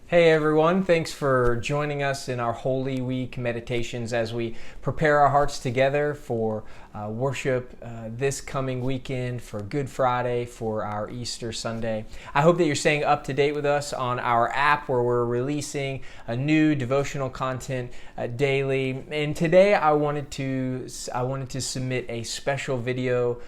Hey everyone, thanks for joining us in our Holy Week meditations as we prepare our hearts together for worship this coming weekend, for Good Friday, for our Easter Sunday. I hope that you're staying up to date with us on our app where we're releasing a new devotional content daily. And today I wanted to submit a special video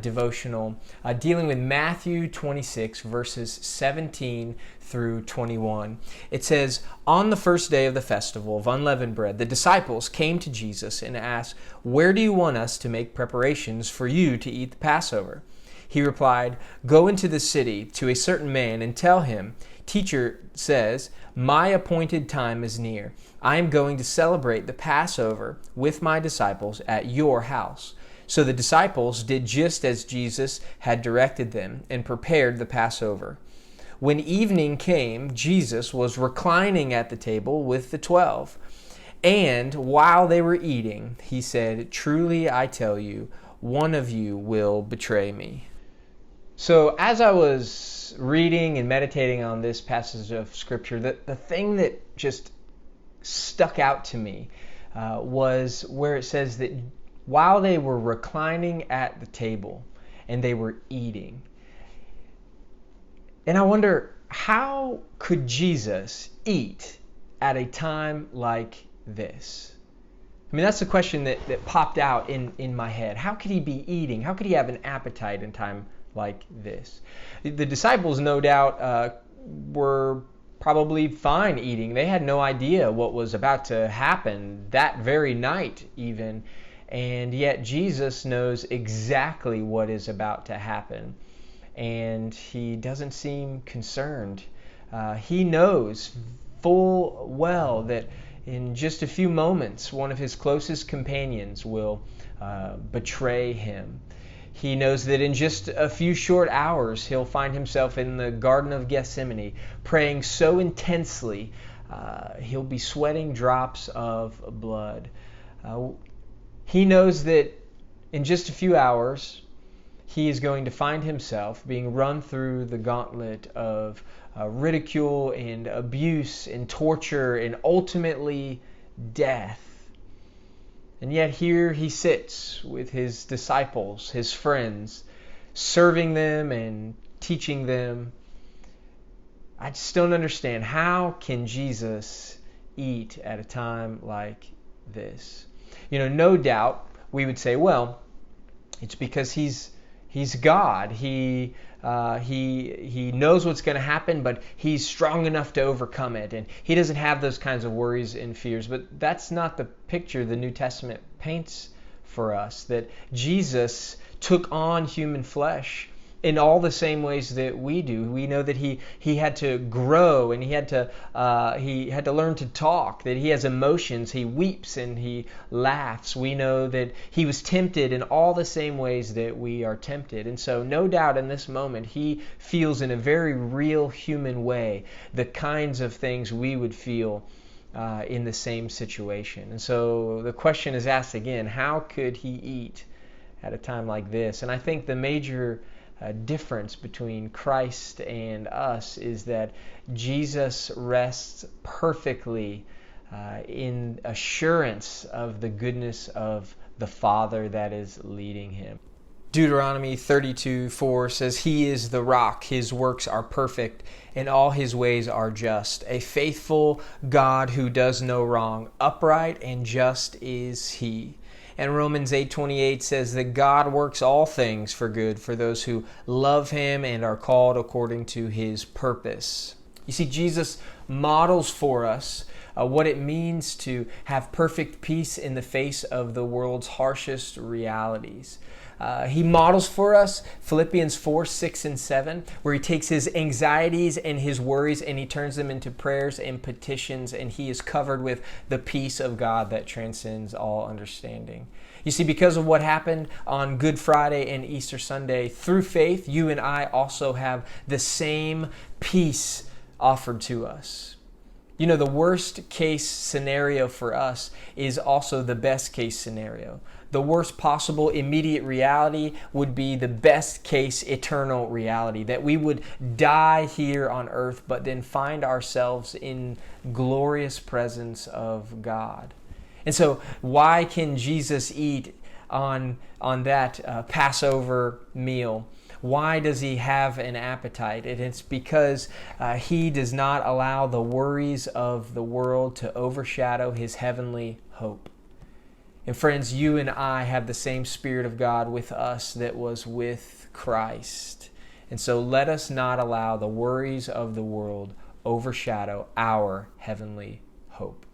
devotional dealing with Matthew 26 verses 17 through 21. It says, "On the first day of the festival of unleavened bread, the disciples came to Jesus and asked, 'Where do you want us to make preparations for you to eat the Passover?' He replied, 'Go into the city to a certain man and tell him, Teacher says, my appointed time is near. I am going to celebrate the Passover with my disciples at your house.' So the disciples did just as Jesus had directed them and prepared the Passover. When evening came, Jesus was reclining at the table with the 12. And while they were eating, he said, 'Truly I tell you, one of you will betray me.'" So as I was reading and meditating on this passage of Scripture, the thing that just stuck out to me was where it says that while they were reclining at the table and they were eating. And I wonder, how could Jesus eat at a time like this? I mean, that's the question that popped out in my head. How could he be eating? How could he have an appetite in time like this? The disciples, no doubt, were probably fine eating. They had no idea what was about to happen that very night even. And yet Jesus knows exactly what is about to happen. And he doesn't seem concerned. He knows full well that in just a few moments, one of his closest companions will betray him. He knows that in just a few short hours, he'll find himself in the Garden of Gethsemane, praying so intensely, he'll be sweating drops of blood. He knows that in just a few hours, he is going to find himself being run through the gauntlet of ridicule and abuse and torture and ultimately death. And yet here he sits with his disciples, his friends, serving them and teaching them. I just don't understand. How can Jesus eat at a time like this? No doubt we would say, well, it's because he's God. He knows what's going to happen, but he's strong enough to overcome it, and he doesn't have those kinds of worries and fears. But that's not the picture the New Testament paints for us, that Jesus took on human flesh in all the same ways that we do. We know that he had to grow, and he had to learn to talk, that he has emotions, he weeps and he laughs. We know that he was tempted in all the same ways that we are tempted. And so no doubt in this moment he feels in a very real human way the kinds of things we would feel in the same situation. And so the question is asked again, how could he eat at a time like this? And I think the major difference between Christ and us is that Jesus rests perfectly in assurance of the goodness of the Father that is leading him. Deuteronomy 32:4 says, "He is the rock, his works are perfect, and all his ways are just. A faithful God who does no wrong, upright and just is he." And Romans 8:28 says that God works all things for good for those who love him and are called according to his purpose. You see, Jesus models for us what it means to have perfect peace in the face of the world's harshest realities. He models for us Philippians 4, 6, and 7, where he takes his anxieties and his worries and he turns them into prayers and petitions, and he is covered with the peace of God that transcends all understanding. You see, because of what happened on Good Friday and Easter Sunday, through faith, you and I also have the same peace offered to us. The worst case scenario for us is also the best case scenario. the worst possible immediate reality would be the best case eternal reality, that we would die here on earth but then find ourselves in glorious presence of God. And so why can Jesus eat on that Passover meal? Why does he have an appetite? And it's because he does not allow the worries of the world to overshadow his heavenly hope. And friends, you and I have the same Spirit of God with us that was with Christ. And so let us not allow the worries of the world overshadow our heavenly hope.